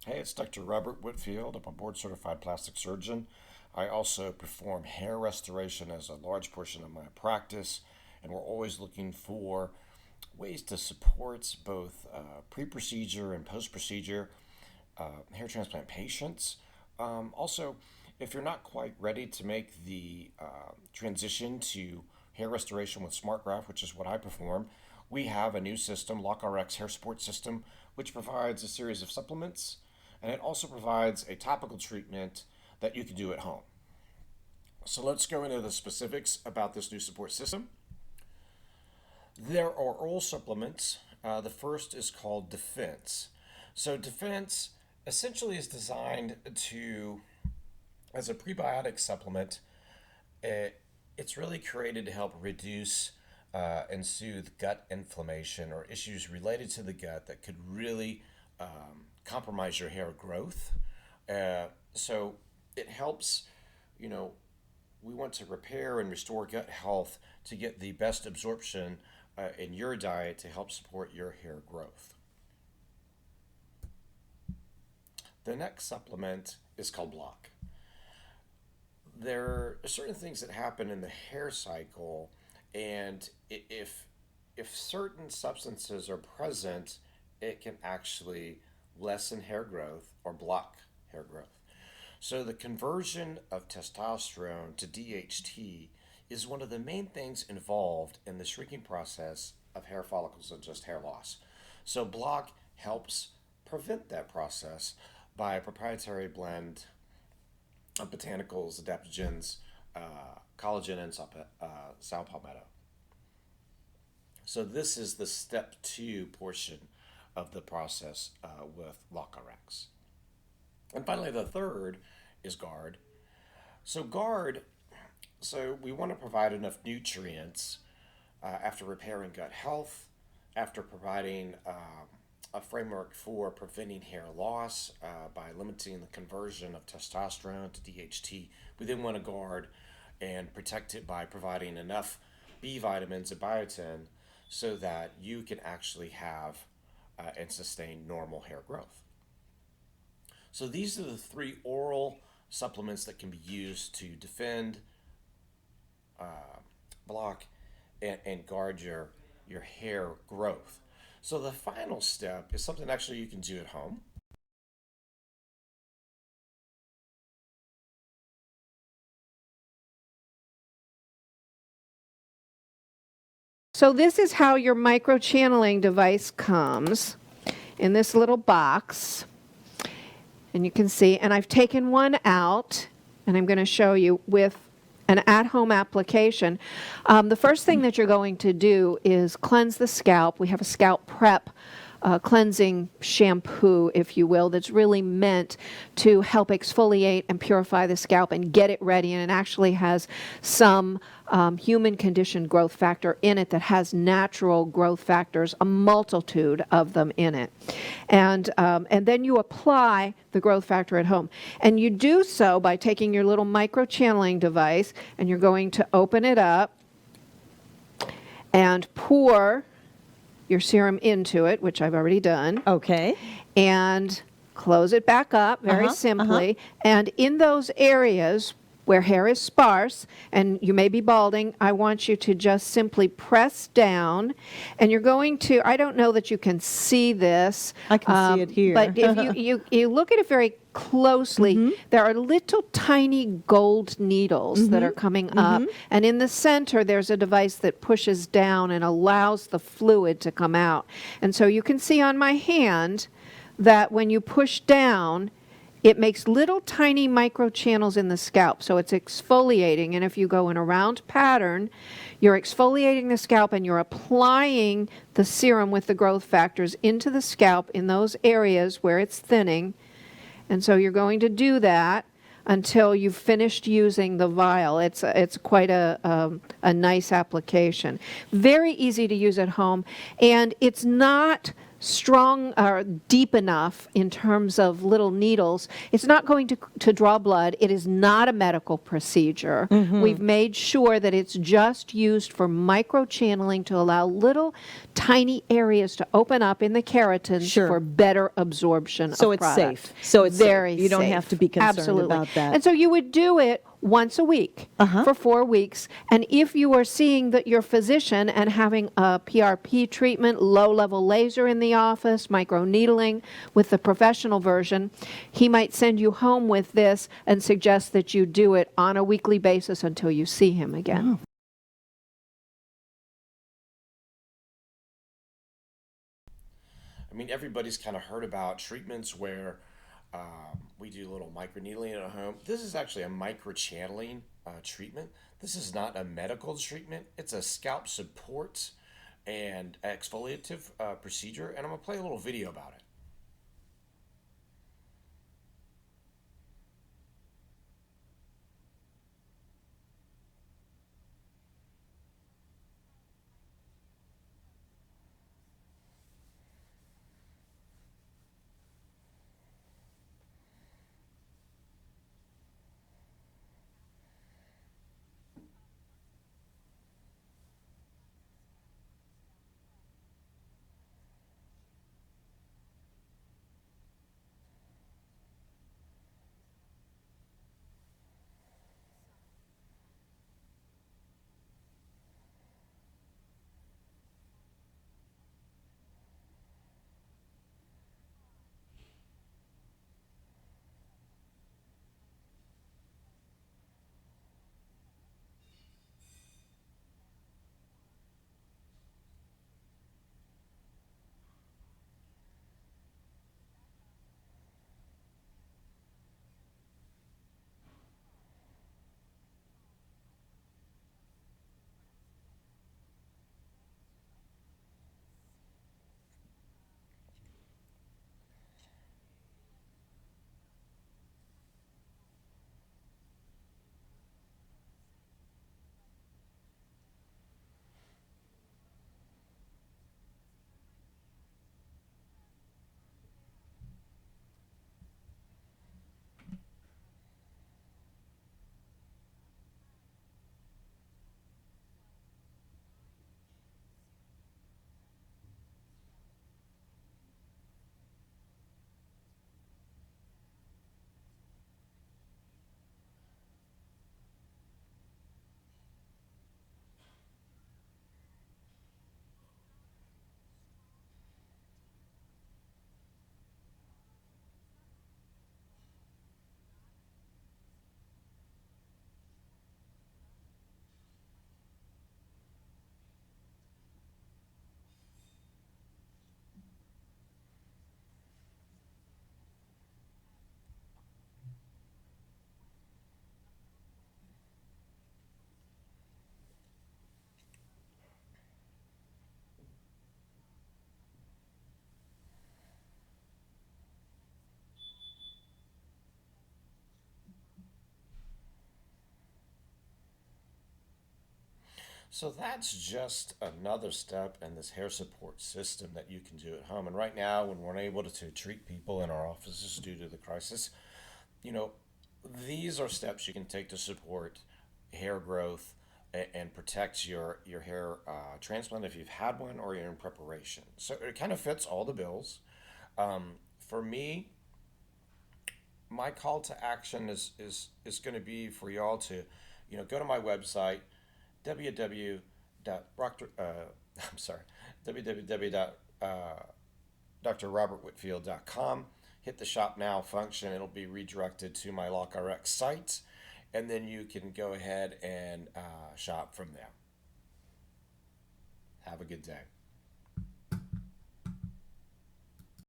Hey, it's Dr. Robert Whitfield. I'm a board-certified plastic surgeon. I also perform hair restoration as a large portion of my practice, and we're always looking for ways to support both pre-procedure and post-procedure hair transplant patients. Also, if you're not quite ready to make the transition to hair restoration with SmartGraft, which is what I perform, we have a new system, LOCKrx hair support system, which provides a series of supplements, and it also provides a topical treatment that you can do at home. So let's go into the specifics about this new support system. There are oral supplements. The first is called Defense. So Defense essentially is designed as a prebiotic supplement. It's really created to help reduce and soothe gut inflammation or issues related to the gut that could really compromise your hair growth. So it helps, we want to repair and restore gut health to get the best absorption in your diet to help support your hair growth. The next supplement is called Block. There are certain things that happen in the hair cycle, and if certain substances are present, it can actually lessen hair growth or block hair growth. So the conversion of testosterone to DHT is one of the main things involved in the shrinking process of hair follicles and just hair loss. So Block helps prevent that process by a proprietary blend of botanicals, adaptogens, collagen, and saw palmetto. So this is the step 2 portion of the process with LOCKrx. And finally, the third is Guard. So we want to provide enough nutrients after repairing gut health, after providing a framework for preventing hair loss by limiting the conversion of testosterone to DHT. We then want to guard and protect it by providing enough B Vitamins and Biotin so that you can actually have and sustain normal hair growth. So these are the 3 oral supplements that can be used to defend, block, and guard your hair growth. So the final step is something actually you can do at home. So this is how your microchanneling device comes in this little box. And you can see, and I've taken one out, and I'm going to show you with an at-home application. The first thing that you're going to do is cleanse the scalp. We have a scalp prep cleansing shampoo, if you will, that's really meant to help exfoliate and purify the scalp and get it ready. And it actually has some human conditioned growth factor in it that has natural growth factors, a multitude of them in it. And then you apply the growth factor at home. And you do so by taking your little microchanneling device, and you're going to open it up and pour your serum into it, which I've already done. Okay. And close it back up very simply. And in those areas where hair is sparse, and you may be balding, I want you to just simply press down. And you're going to, I don't know that you can see this. I can see it here. But if you look at it very closely, there are little tiny gold needles that are coming up. And in the center, there's a device that pushes down and allows the fluid to come out. And so you can see on my hand that when you push down, it makes little tiny microchannels in the scalp, so it's exfoliating. And if you go in a round pattern, you're exfoliating the scalp and you're applying the serum with the growth factors into the scalp in those areas where it's thinning. And so you're going to do that until you've finished using the vial. It's quite a nice application. Very easy to use at home, and it's not strong or deep enough in terms of little needles, it's not going to draw blood. It is not a medical procedure. We've made sure that it's just used for microchanneling to allow little tiny areas to open up in the keratins Sure. for better absorption So of it's product. safe. So it's very safe. You don't have safe. to be concerned Absolutely. about that. And so you would do it once a week for 4 weeks. And if you are seeing that your physician and having a PRP treatment, low-level laser in the office, microneedling with the professional version, he might send you home with this and suggest that you do it on a weekly basis until you see him again. I mean, everybody's kind of heard about treatments where we do a little microneedling at home. This is actually a microchanneling treatment. This is not a medical treatment. It's a scalp support and exfoliative procedure, and I'm gonna play a little video about it. So that's just another step in this hair support system that you can do at home. And right now, when we're unable to treat people in our offices due to the crisis, you know, these are steps you can take to support hair growth and protect your hair transplant if you've had one or you're in preparation. So it kind of fits all the bills. For me, my call to action is going to be for y'all to, go to my website, www. Proctor, I'm sorry, www.drrobertwhitfield.com. Hit the shop now function. It'll be redirected to my LOCKrx site, and then you can go ahead and shop from there. Have a good day.